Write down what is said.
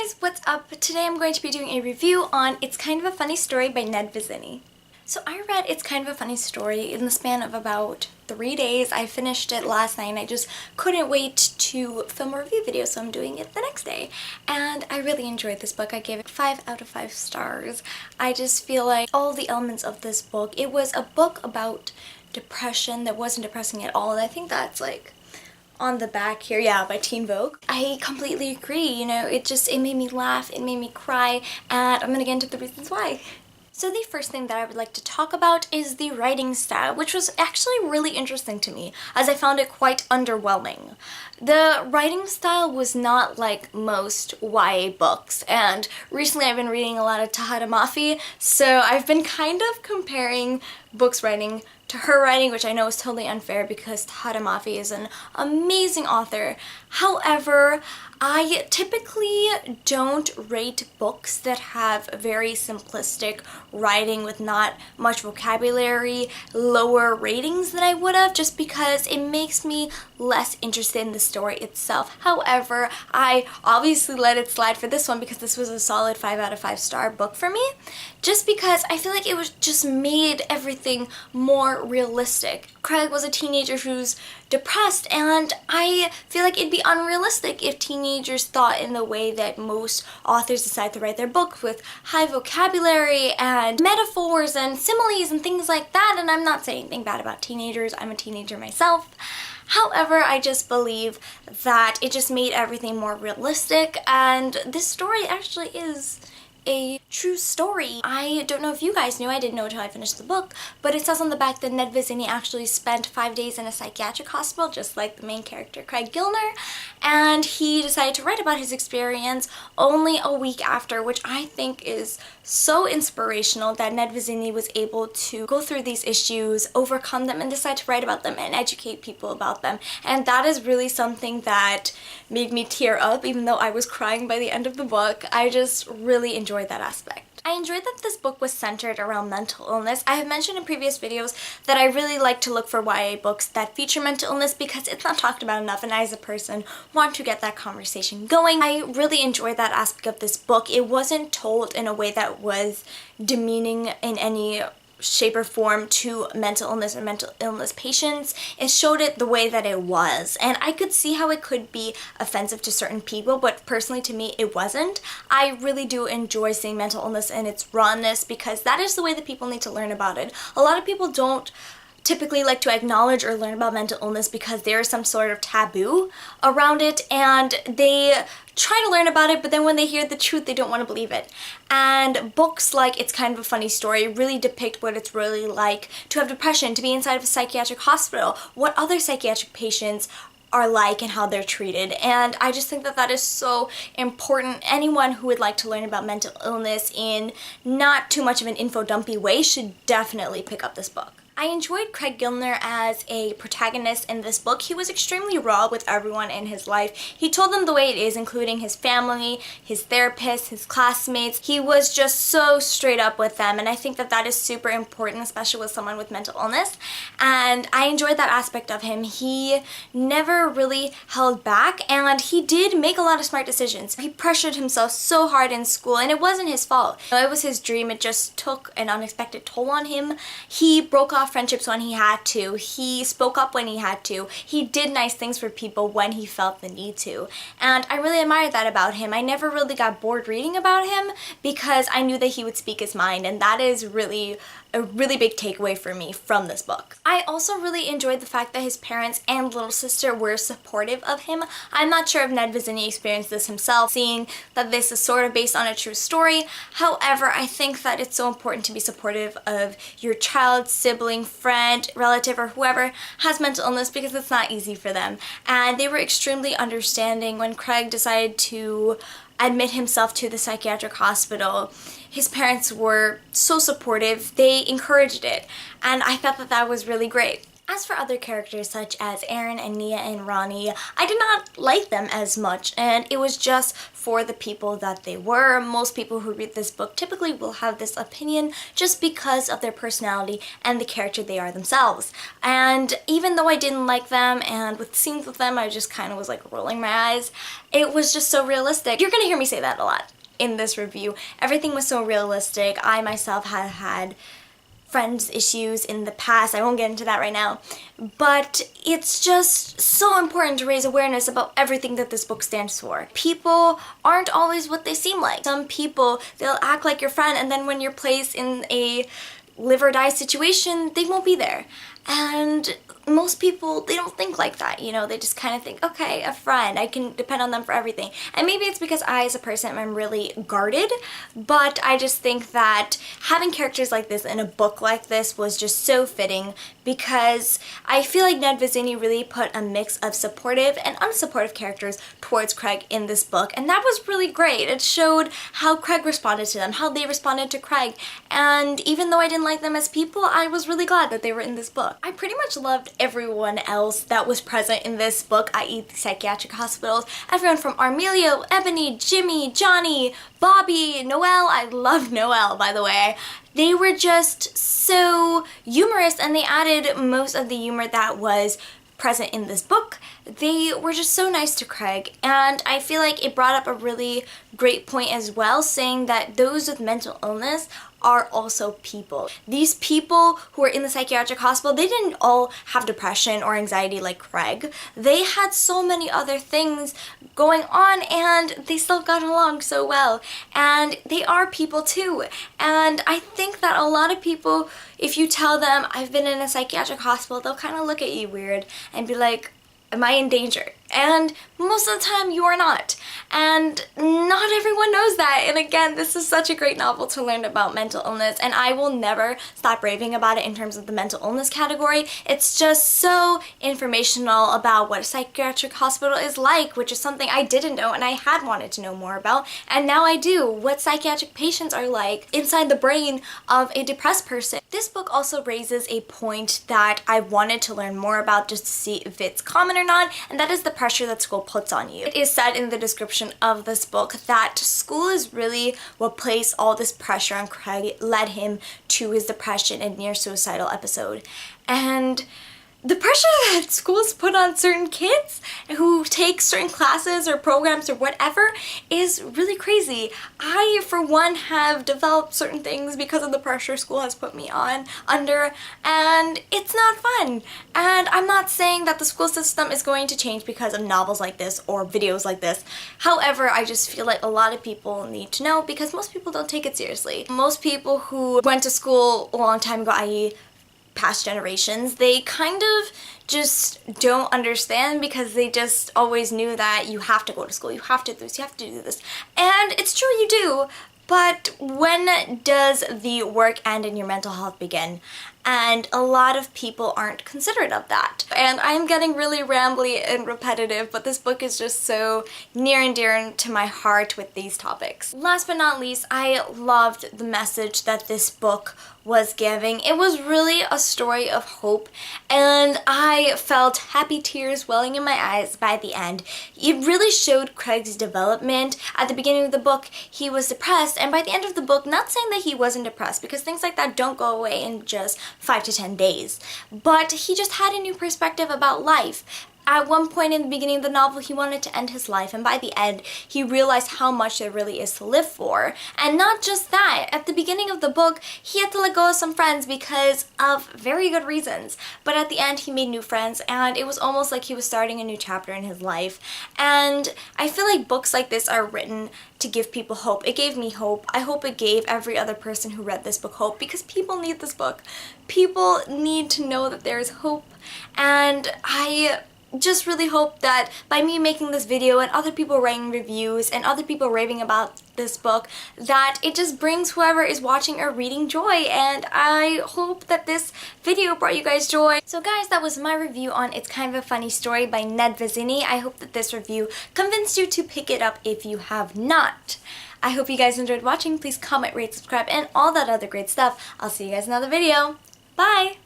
guys, what's up? Today I'm going to be doing a review on It's Kind of a Funny Story by Ned Vizzini. So I read It's Kind of a Funny Story in the span of about 3 days. I finished it last night and I just couldn't wait to film a review video, so I'm doing it the next day. And I really enjoyed this book. I gave it 5 out of 5 stars. I just feel like all the elements of this book, it was a book about depression that wasn't depressing at all, and I think that's like on the back here, yeah, by Teen Vogue. I completely agree, you know, it made me laugh, it made me cry, and I'm gonna get into the reasons why. So the first thing that I would like to talk about is the writing style, which was actually really interesting to me, as I found it quite underwhelming. The writing style was not like most YA books, and recently I've been reading a lot of Tahada Mafi, so I've been kind of comparing books writing to her writing, which I know is totally unfair because Tahada Mafi is an amazing author. However, I typically don't rate books that have very simplistic writing with not much vocabulary lower ratings than I would have, just because it makes me less interested in the story itself. However, I obviously let it slide for this one because this was a solid 5 out of 5 star book for me, just because I feel like it was just made everything more realistic. Craig was a teenager who's depressed, and I feel like it'd be unrealistic if teenagers thought in the way that most authors decide to write their books, with high vocabulary and metaphors and similes and things like that. And I'm not saying anything bad about teenagers, I'm a teenager myself. However, I just believe that it just made everything more realistic, and this story actually is a true story. I don't know if you guys knew, I didn't know until I finished the book, but it says on the back that Ned Vizzini actually spent 5 days in a psychiatric hospital, just like the main character Craig Gilner, and he decided to write about his experience only a week after, which I think is so inspirational that Ned Vizzini was able to go through these issues, overcome them, and decide to write about them and educate people about them. And that is really something that made me tear up, even though I was crying by the end of the book. I just really enjoyed that aspect. I enjoyed that this book was centered around mental illness. I have mentioned in previous videos that I really like to look for YA books that feature mental illness because it's not talked about enough, and I as a person want to get that conversation going. I really enjoyed that aspect of this book. It wasn't told in a way that was demeaning in any shape or form to mental illness or mental illness patients. It showed it the way that it was, and I could see how it could be offensive to certain people, but personally to me it wasn't. I really do enjoy seeing mental illness in its rawness because that is the way that people need to learn about it. A lot of people don't typically like to acknowledge or learn about mental illness because there is some sort of taboo around it, and they try to learn about it, but then when they hear the truth, they don't want to believe it. And books like It's Kind of a Funny Story really depict what it's really like to have depression, to be inside of a psychiatric hospital, what other psychiatric patients are like and how they're treated. And I just think that that is so important. Anyone who would like to learn about mental illness in not too much of an info dumpy way should definitely pick up this book. I enjoyed Craig Gilner as a protagonist in this book. He was extremely raw with everyone in his life. He told them the way it is, including his family, his therapist, his classmates. He was just so straight up with them, and I think that that is super important, especially with someone with mental illness. And I enjoyed that aspect of him. He never really held back, and he did make a lot of smart decisions. He pressured himself so hard in school, and it wasn't his fault. It was his dream. It just took an unexpected toll on him. He broke off friendships when he had to. He spoke up when he had to. He did nice things for people when he felt the need to. And I really admired that about him. I never really got bored reading about him because I knew that he would speak his mind, and that is really a really big takeaway for me from this book. I also really enjoyed the fact that his parents and little sister were supportive of him. I'm not sure if Ned Vizzini experienced this himself, seeing that this is sort of based on a true story. However, I think that it's so important to be supportive of your child, sibling, friend, relative, or whoever has mental illness because it's not easy for them. And they were extremely understanding when Craig decided to admit himself to the psychiatric hospital. His parents were so supportive. They encouraged it, and I thought that that was really great. As for other characters such as Aaron and Nia and Ronnie, I did not like them as much, and it was just for the people that they were. Most people who read this book typically will have this opinion just because of their personality and the character they are themselves. And even though I didn't like them, and with scenes with them I just kind of was like rolling my eyes, it was just so realistic. You're gonna hear me say that a lot in this review. Everything was so realistic. I myself have had friends issues in the past. I won't get into that right now, but it's just so important to raise awareness about everything that this book stands for. People aren't always what they seem like. Some people, they'll act like your friend, and then when you're placed in a live or die situation, they won't be there. And most people, they don't think like that, you know, they just kind of think, okay, a friend, I can depend on them for everything. And maybe it's because I, as a person, am really guarded, but I just think that having characters like this in a book like this was just so fitting, because I feel like Ned Vizzini really put a mix of supportive and unsupportive characters towards Craig in this book, and that was really great. It showed how Craig responded to them, how they responded to Craig, and even though I didn't like them as people, I was really glad that they were in this book. I pretty much loved everyone else that was present in this book, i.e. the psychiatric hospitals. Everyone from Armelio, Ebony, Jimmy, Johnny, Bobby, Noelle. I love Noelle, by the way. They were just so humorous, and they added most of the humor that was present in this book. They were just so nice to Craig, and I feel like it brought up a really great point as well, saying that those with mental illness are also people. These people who are in the psychiatric hospital, they didn't all have depression or anxiety like Craig. They had so many other things going on, and they still got along so well. And they are people too. And I think that a lot of people, if you tell them, I've been in a psychiatric hospital, they'll kind of look at you weird and be like, am I in danger? And most of the time you are not. And not everyone knows that. And again, this is such a great novel to learn about mental illness, and I will never stop raving about it in terms of the mental illness category. It's just so informational about what a psychiatric hospital is like, which is something I didn't know and I had wanted to know more about, and now I do. What psychiatric patients are like inside the brain of a depressed person. This book also raises a point that I wanted to learn more about just to see if it's common or not, and that is the pressure that school puts on you. It is said in the description of this book that school is really what placed all this pressure on Craig, led him to his depression and near suicidal episode. And the pressure that schools put on certain kids who take certain classes or programs or whatever is really crazy. I, for one, have developed certain things because of the pressure school has put me under, and it's not fun. And I'm not saying that the school system is going to change because of novels like this or videos like this. However, I just feel like a lot of people need to know, because most people don't take it seriously. Most people who went to school a long time ago, i.e. past generations, they kind of just don't understand, because they just always knew that you have to go to school, you have to do this, you have to do this. And it's true, you do, but when does the work end and your mental health begin? And a lot of people aren't considerate of that. And I'm getting really rambly and repetitive, but this book is just so near and dear to my heart with these topics. Last but not least, I loved the message that this book was giving. It was really a story of hope, and I felt happy tears welling in my eyes by the end. It really showed Craig's development. At the beginning of the book, he was depressed, and by the end of the book, not saying that he wasn't depressed, because things like that don't go away in just 5 to 10 days, but he just had a new perspective about life. At one point in the beginning of the novel, he wanted to end his life, and by the end, he realized how much there really is to live for. And not just that, at the beginning of the book, he had to let go of some friends because of very good reasons. But at the end, he made new friends, and it was almost like he was starting a new chapter in his life. And I feel like books like this are written to give people hope. It gave me hope. I hope it gave every other person who read this book hope, because people need this book. People need to know that there is hope, and I just really hope that by me making this video and other people writing reviews and other people raving about this book, that it just brings whoever is watching or reading joy, and I hope that this video brought you guys joy. So guys, that was my review on It's Kind of a Funny Story by Ned Vizzini. I hope that this review convinced you to pick it up if you have not. I hope you guys enjoyed watching. Please comment, rate, subscribe, and all that other great stuff. I'll see you guys in another video. Bye!